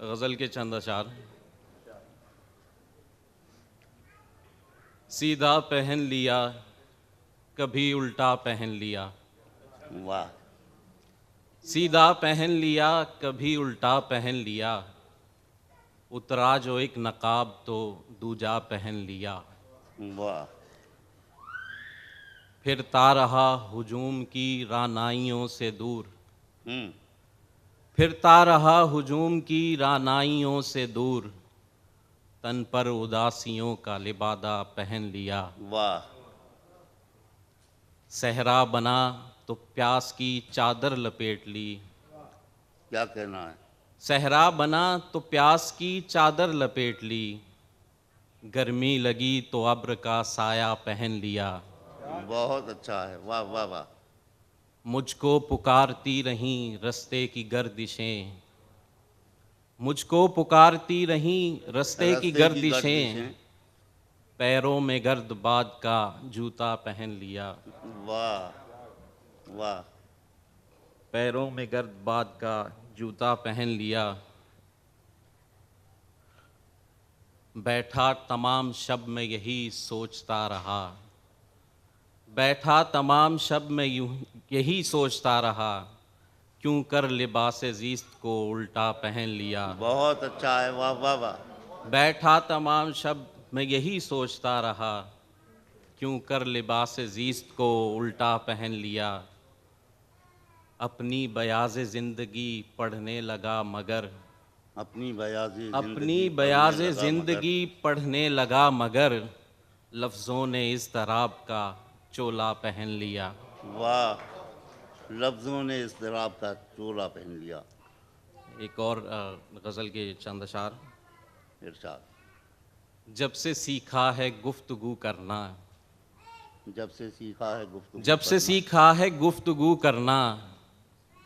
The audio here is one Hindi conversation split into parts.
गज़ल के चंद अशार। सीधा पहन लिया कभी उल्टा पहन लिया, वाह। सीधा पहन लिया कभी उल्टा पहन लिया, उतरा जो एक नकाब तो दूजा पहन लिया। वाह। फिरता रहा हुजूम की रानाइयों से दूर, फिरता रहा हुजूम की रानाइयों से दूर, तन पर उदासियों का लिबादा पहन लिया। वाह। सहरा बना तो प्यास की चादर लपेट ली, क्या कहना है। सहरा बना तो प्यास की चादर लपेट ली, गर्मी लगी तो अब्र का साया पहन लिया। बहुत अच्छा है। वाह वाह वाह। मुझको पुकारती रहीं रस्ते की गर्दिशें, मुझको पुकारती रहीं रस्ते की रास्ते की गर्दिशें, गर्दिशें। पैरों में गर्द बाद का जूता पहन लिया। वाह वाह। पैरों में गर्द बाद का जूता पहन लिया। बैठा तमाम शब में यही सोचता रहा, बैठा तमाम शब में यही सोचता रहा, क्यों कर लिबास ज़ीस्त को उल्टा पहन लिया। बहुत अच्छा है। वाह वाह वाह। बैठा तमाम शब में यही सोचता रहा, क्यों कर लिबास ज़ीस्त को उल्टा पहन लिया। अपनी बयाज़ ज़िंदगी पढ़ने लगा मगर, अपनी बयाज़ी अपनी ज़िंदगी बयाज़ पढ़ने लगा ज़िंदगी पढ़ने लगा मगर, लफ्ज़ों ने इज़्तिराब का चोला पहन लिया। वाह। लफ्ज़ों ने इज़्तिराब का चोला पहन लिया। एक और गज़ल के चंद अशार। इरशाद। जब से सीखा है गुफ्तगू करना, जब से सीखा है गुफ्तगू जब से करना। सीखा है गुफ्तगू करना,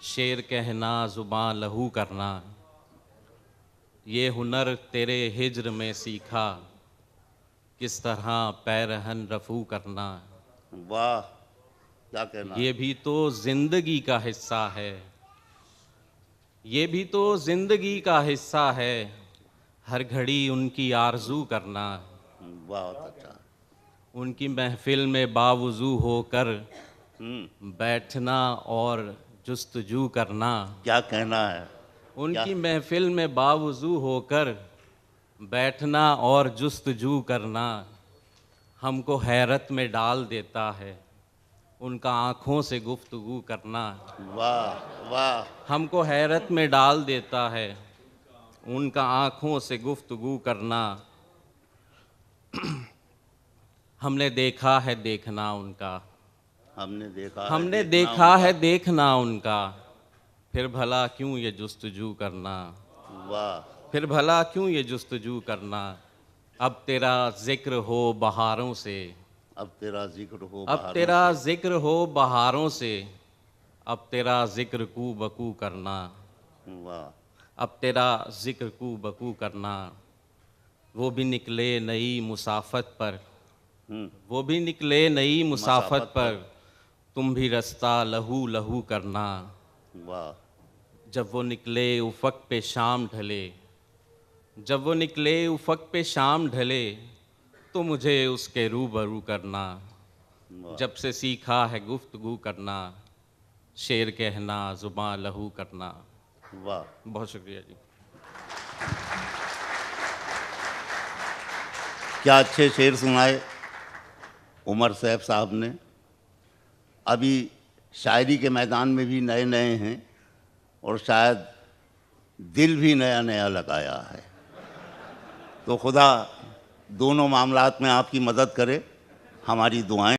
शेर कहना ज़ुबां लहू करना, ये हुनर तेरे हिज्र में सीखा, किस तरह पैरहन रफू करना। वाह। क्या कहना ये है। भी तो ज़िंदगी का हिस्सा है, ये भी तो ज़िंदगी का हिस्सा है, हर घड़ी उनकी आरज़ू करना। बहुत अच्छा। उनकी महफ़िल में बावुज़ू होकर बैठना और जुस्तजू करना। क्या कहना है। क्या। उनकी महफ़िल में बावुज़ू होकर बैठना और जुस्तजू करना, हमको हैरत में डाल देता है उनका आँखों से गुफ्तगू करना। वाह वाह। हमको हैरत में डाल देता है उनका आँखों से गुफ्तगू करना। हमने देखा है देखना उनका, हमने देखा है हमने देखना देखा उनका। है देखना उनका, फिर भला क्यों ये जुस्तजू करना। वाह। फिर भला क्यों ये जुस्तजू करना। अब तेरा ज़िक्र हो बहारों से, अब तेरा जिक्र हो अब बहारों तेरा से। ज़िक्र हो बहारों से, अब तेरा ज़िक्र कू बकू करना। वाह। अब तेरा ज़िक्र कू बकू करना। वो भी निकले नई मुसाफत पर, वो भी निकले नई मुसाफत पर, तुम भी रास्ता लहू लहू करना। वाह। जब वो निकले उफ़क़ पे शाम ढले, जब वो निकले उफ़क़ पे शाम ढले, तो मुझे उसके रूबरू करना। जब से सीखा है गुफ्तगू करना, शेर कहना ज़ुबां लहू करना। वाह। बहुत शुक्रिया जी। क्या अच्छे शेर सुनाए उमर सैफ साहब ने। अभी शायरी के मैदान में भी नए नए हैं और शायद दिल भी नया नया लगाया है। तो खुदा दोनों मामलात में आपकी मदद करे, हमारी दुआएं